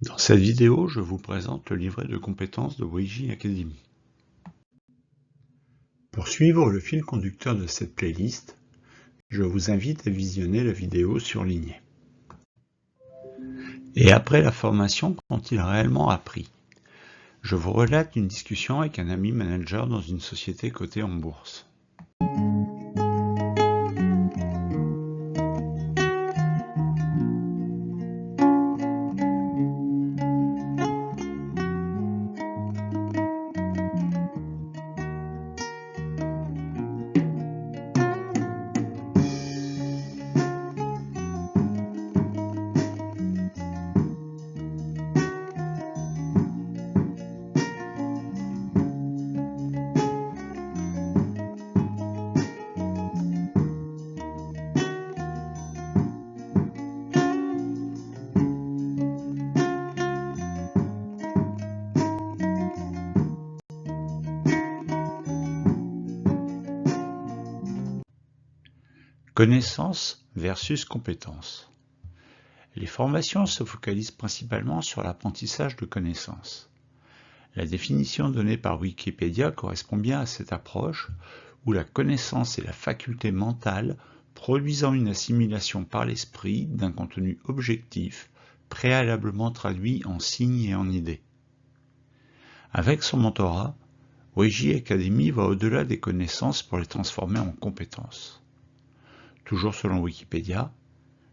Dans cette vidéo, je vous présente le livret de compétences de Weiji Academy. Pour suivre le fil conducteur de cette playlist, je vous invite à visionner la vidéo surlignée. Et après la formation, qu'ont-ils réellement appris? Je vous relate une discussion avec un ami manager dans une société cotée en bourse. Connaissances versus compétences. Les formations se focalisent principalement sur l'apprentissage de connaissances. La définition donnée par Wikipédia correspond bien à cette approche où la connaissance est la faculté mentale produisant une assimilation par l'esprit d'un contenu objectif préalablement traduit en signes et en idées. Avec son mentorat, Weiji Academy va au-delà des connaissances pour les transformer en compétences. Toujours selon Wikipédia,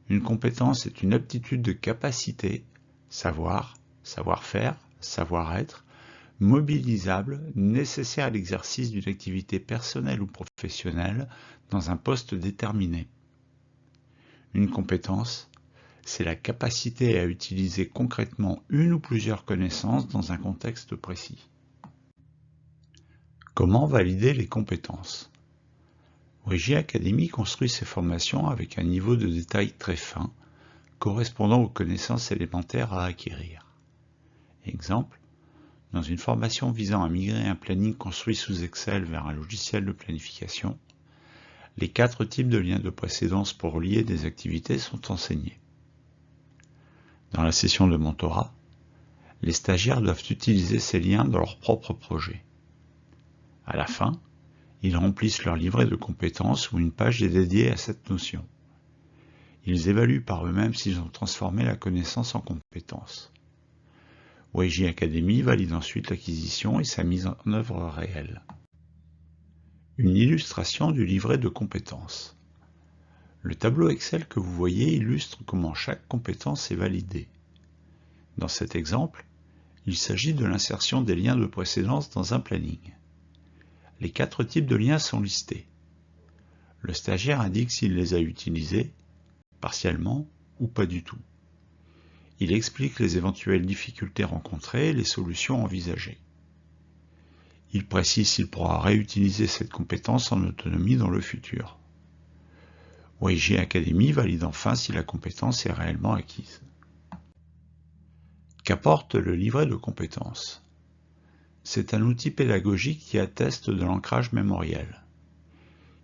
une compétence est une aptitude de capacité, savoir, savoir-faire, savoir-être, mobilisable, nécessaire à l'exercice d'une activité personnelle ou professionnelle dans un poste déterminé. Une compétence, c'est la capacité à utiliser concrètement une ou plusieurs connaissances dans un contexte précis. Comment valider les compétences? Weiji Academy construit ses formations avec un niveau de détail très fin, correspondant aux connaissances élémentaires à acquérir. Exemple, dans une formation visant à migrer un planning construit sous Excel vers un logiciel de planification, les 4 types de liens de précédence pour relier des activités sont enseignés. Dans la session de mentorat, les stagiaires doivent utiliser ces liens dans leur propre projet. À la fin, ils remplissent leur livret de compétences où une page est dédiée à cette notion. Ils évaluent par eux-mêmes s'ils ont transformé la connaissance en compétence. Weiji Academy valide ensuite l'acquisition et sa mise en œuvre réelle. Une illustration du livret de compétences. Le tableau Excel que vous voyez illustre comment chaque compétence est validée. Dans cet exemple, il s'agit de l'insertion des liens de précédence dans un planning. Les 4 types de liens sont listés. Le stagiaire indique s'il les a utilisés, partiellement ou pas du tout. Il explique les éventuelles difficultés rencontrées et les solutions envisagées. Il précise s'il pourra réutiliser cette compétence en autonomie dans le futur. Weiji Academy valide enfin si la compétence est réellement acquise. Qu'apporte le livret de compétences? C'est un outil pédagogique qui atteste de l'ancrage mémoriel.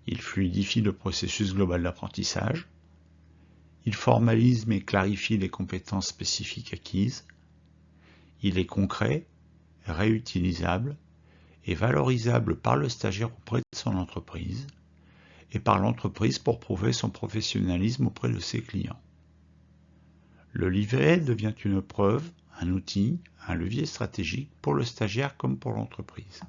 Il fluidifie le processus global d'apprentissage. Il formalise mais clarifie les compétences spécifiques acquises. Il est concret, réutilisable et valorisable par le stagiaire auprès de son entreprise et par l'entreprise pour prouver son professionnalisme auprès de ses clients. Le livret devient une preuve, un outil, un levier stratégique pour le stagiaire comme pour l'entreprise.